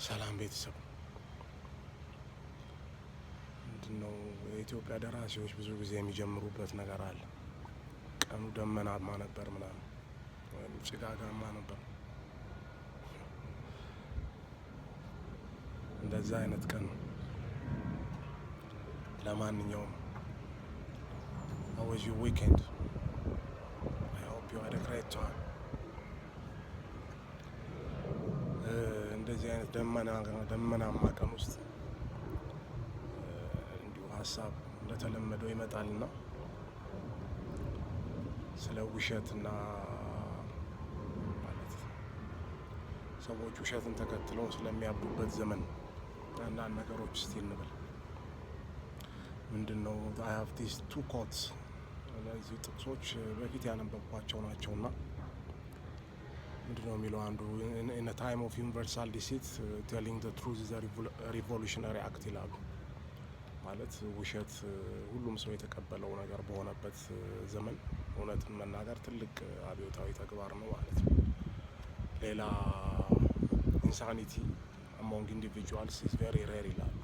ሰላም ቤተሰብ ምንድነው? የኢትዮጵያ ደራሲዎች ብዙ ጊዜ የሚጀምሩበት ነገር አለ። ቀኑ ደመናማ ነበር ምናምን ወይም ጭጋጋማ ነበር። እንደዛ አይነት ቀን ነው። ለማንኛውም how was your weekend? I hope you had a great time. እንደዚህ አይነት ደመናማ ቀን ውስጥ እንዲሁ ሀሳብ እንደተለመደው ይመጣልና ስለ ውሸትና ማለት ሰዎች ውሸትን ተከትለው ስለሚያብዱበት ዘመን አንዳንድ ነገሮች እስቲ እንበል። ምንድነው? I have these two quotes። እነዚህ ጥቅሶች በፊት ያነበብኳቸው ናቸውና ምንድነው የሚለው አንዱ in a time of universal deceit telling the truth is a revolutionary act ይላሉ። ማለት ውሸት ሁሉም ሰው የተቀበለው ነገር በሆነበት ዘመን እውነትን መናገር ትልቅ አብዮታዊ ተግባር ነው ማለት ነው። ሌላ insanity among individuals is very rare ይላሉ።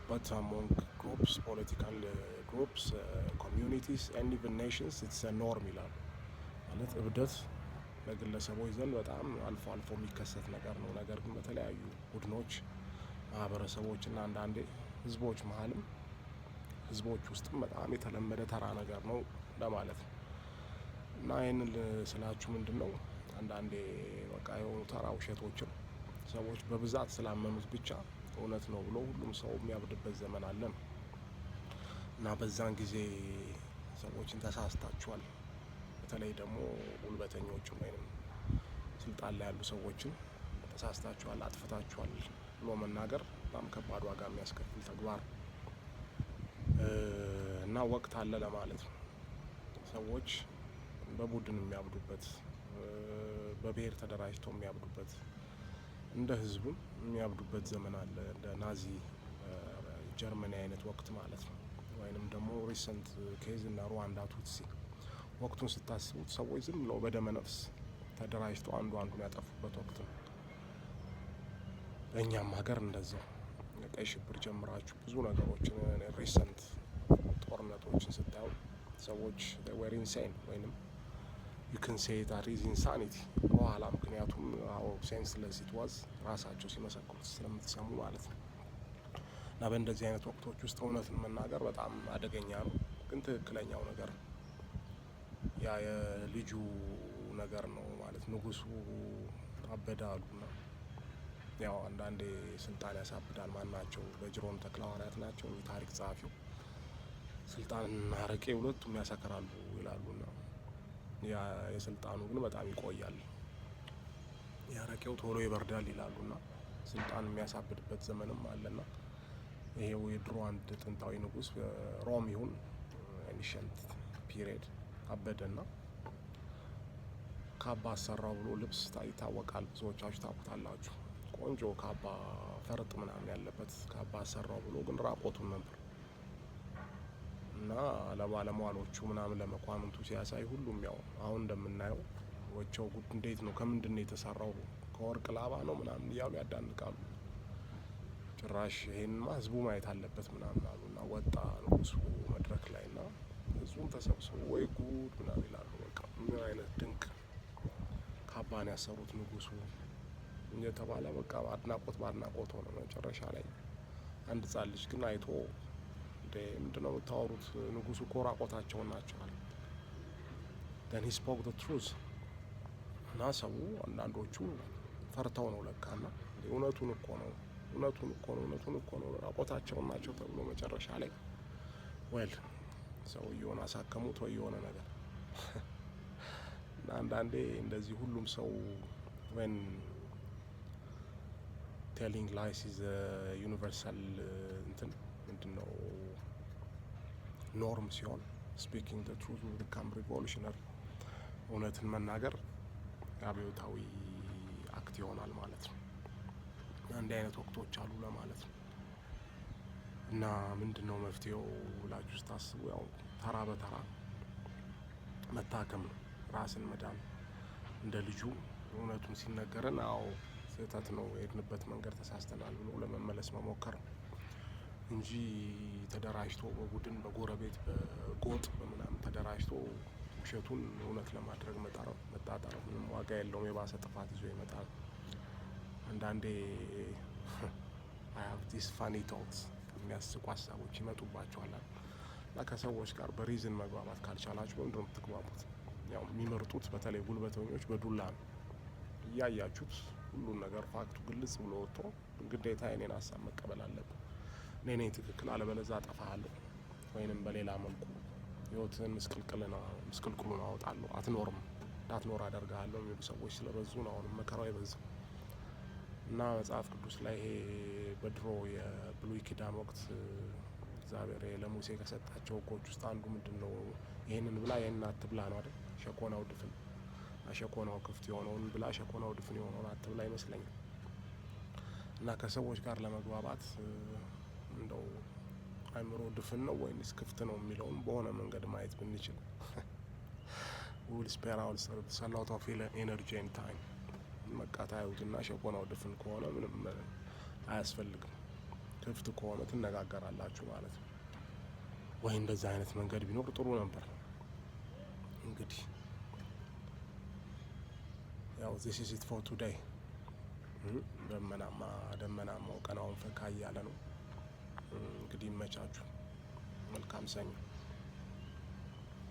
but among groups, political groups, communities and even nations it's a norm ይላሉ። ማለት እብደት በግለሰቦች ዘንድ በጣም አልፎ አልፎ የሚከሰት ነገር ነው። ነገር ግን በተለያዩ ቡድኖች፣ ማህበረሰቦች እና አንዳንዴ ህዝቦች መሀልም ህዝቦች ውስጥም በጣም የተለመደ ተራ ነገር ነው ለማለት ነው። እና ይህንን ስላችሁ ምንድን ነው አንዳንዴ በቃ የሆኑ ተራ ውሸቶችን ሰዎች በብዛት ስላመኑት ብቻ እውነት ነው ብሎ ሁሉም ሰው የሚያብድበት ዘመን አለ ነው። እና በዛን ጊዜ ሰዎችን ተሳስታችኋል፣ በተለይ ደግሞ ጉልበተኞቹን ወይም ስልጣን ላይ ያሉ ሰዎችን ተሳስታችኋል፣ አጥፍታችኋል ብሎ መናገር በጣም ከባድ ዋጋ የሚያስከፍል ተግባር እና ወቅት አለ ለማለት ነው። ሰዎች በቡድን የሚያብዱበት፣ በብሔር ተደራጅተው የሚያብዱበት፣ እንደ ህዝብም የሚያብዱበት ዘመን አለ። እንደ ናዚ ጀርመኒ አይነት ወቅት ማለት ነው። ወይንም ደግሞ ሪሰንት ኬዝ እና ሩዋንዳ ቱትሲ ወቅቱን ስታስቡት ሰዎች ዝም ብለው በደመ ነፍስ ተደራጅተው አንዱን ያጠፉበት ወቅት ነው። በእኛም ሀገር እንደዛው ቀይ ሽብር ጀምራችሁ ብዙ ነገሮችን ሪሰንት ጦርነቶችን ስታዩ ሰዎች ወር ኢንሳይን ወይንም you can say that is insanity በኋላ ምክንያቱም how senseless it was ራሳቸው ሲመሰክሩት ስለምትሰሙ ማለት ነው። እና በእንደዚህ አይነት ወቅቶች ውስጥ እውነትን መናገር በጣም አደገኛ ነው። ግን ትክክለኛው ነገር ያ የልጁ ነገር ነው ማለት ንጉሱ አበዳሉና ያው አንዳንዴ ስልጣን ያሳብዳል። ማን ናቸው? በጅሮን ተክለሐዋርያት ናቸው የታሪክ ጸሐፊው። ስልጣንና አረቄ ሁለቱም ያሰክራሉ ይላሉና ያ የስልጣኑ ግን በጣም ይቆያል፣ ያረቄው ቶሎ ይበርዳል ይላሉና ስልጣን የሚያሳብድበት ዘመንም አለና ይሄው የድሮ አንድ ጥንታዊ ንጉስ ሮም ይሁን ኤንሸንት ፒሪየድ አበደና ካባ አሰራው ብሎ ልብስ ይታወቃል። ብዙዎቻችሁ ታውቁታላችሁ። ቆንጆ ካባ ፈርጥ ምናምን ያለበት ካባ አሰራው ብሎ ግን ራቆቱን ነበር እና ለባለሟሎቹ ምናምን ለመኳንንቱ ሲያሳይ ሁሉም ያው አሁን እንደምናየው ወቸው ጉድ እንዴት ነው ከምንድን ነው የተሰራው ከወርቅ ላባ ነው ምናምን እያሉ ያዳንቃሉ። ጭራሽ ይሄንማ ህዝቡ ማየት አለበት ምናምን አሉና ወጣ ንጉሱ መድረክ ላይና ህዝቡም ተሰብስቦ ወይ ጉድ ምናምን ይላሉ። በቃ ምን አይነት ድንቅ ካባን ያሰሩት ንጉሱ እየተባለ በቃ በአድናቆት ሆነ። መጨረሻ ላይ አንድ ህጻን ልጅ ግን አይቶ ምንድነው የምታወሩት? ንጉሱ እኮ ራቆታቸውን ናቸው አለ። then he spoke the truth እና ሰው አንዳንዶቹ ፈርተው ነው ለካና እውነቱን እኮ ነው ራቆታቸውን ናቸው ተብሎ መጨረሻ ላይ ወል ሰውየውን አሳከሙት ወይ የሆነ ነገር እና አንዳንዴ እንደዚህ ሁሉም ሰው when telling lies is a universal እንትን ምንድነው ኖርም ሲሆን speaking the truth will become revolutionary እውነትን መናገር አብዮታዊ አክት ይሆናል ማለት ነው። እንዲህ አይነት ወቅቶች አሉ ለማለት ነው። እና ምንድነው መፍትሄው ብላችሁ ስታስቡ ያው ተራ በተራ መታከም ነው፣ ራስን መዳን። እንደ ልጁ እውነቱን ሲነገረን አዎ ስህተት ነው የሄድንበት መንገድ ተሳስተናል ብሎ ለመመለስ መሞከር እንጂ ተደራጅቶ በቡድን በጎረቤት በጎጥ በምናምን ተደራጅቶ ውሸቱን እውነት ለማድረግ መጣጣር ምንም ዋጋ የለውም። የባሰ ጥፋት ይዞ ይመጣል። አንዳንዴ አይ ሃቭ ዲስ ፋኒ ቶትስ የሚያስቁ ሀሳቦች ይመጡባቸዋል እና ከሰዎች ጋር በሪዝን መግባባት ካልቻላችሁ በምንድን ነው የምትግባቡት? ያው የሚመርጡት በተለይ ጉልበተኞች በዱላ ነው። እያያችሁት ሁሉን ነገር ፋክቱ ግልጽ ብሎ ወጥቶ ግዴታ የኔን ሀሳብ መቀበል አለብን። እኔ ነኝ ትክክል፣ አለበለዚያ አጠፋሃለሁ ወይንም በሌላ መልኩ ህይወትን ምስቅልቅሉን አወጣለሁ፣ አትኖርም፣ እንዳትኖር አደርግሃለሁ የሚሉ ሰዎች ስለበዙ ነው አሁንም መከራው የበዛ እና መጽሐፍ ቅዱስ ላይ ይሄ በድሮ የብሉይ ኪዳን ወቅት እግዚአብሔር ለሙሴ ከሰጣቸው ህጎች ውስጥ አንዱ ምንድን ነው? ይህንን ብላ ይህንን አትብላ ነው አይደል? ሸኮናው ድፍን ሸኮናው ክፍት የሆነውን ብላ ሸኮናው ድፍን የሆነውን አትብላ ይመስለኛል። እና ከሰዎች ጋር ለመግባባት እንደው አእምሮ ድፍን ነው ወይንስ ክፍት ነው የሚለውን በሆነ መንገድ ማየት ብንችል ዊል ስፔር አወርሰልቭስ አ ሎት ኦፍ ኤነርጂ ኤንድ ታይም። መቃታዩትና ሸኮናው ድፍን ከሆነ ምንም አያስፈልግም። ክፍት ከሆነ ትነጋገራላችሁ ማለት ነው። ወይ እንደዛ አይነት መንገድ ቢኖር ጥሩ ነበር። እንግዲህ ያው ዚስ ኢዝ ኢት ፎር ቱዴይ። ደመናማው ቀን አሁን ፈካ እያለ ነው። እንግዲህ ይመቻችሁ። መልካም ሰኞ።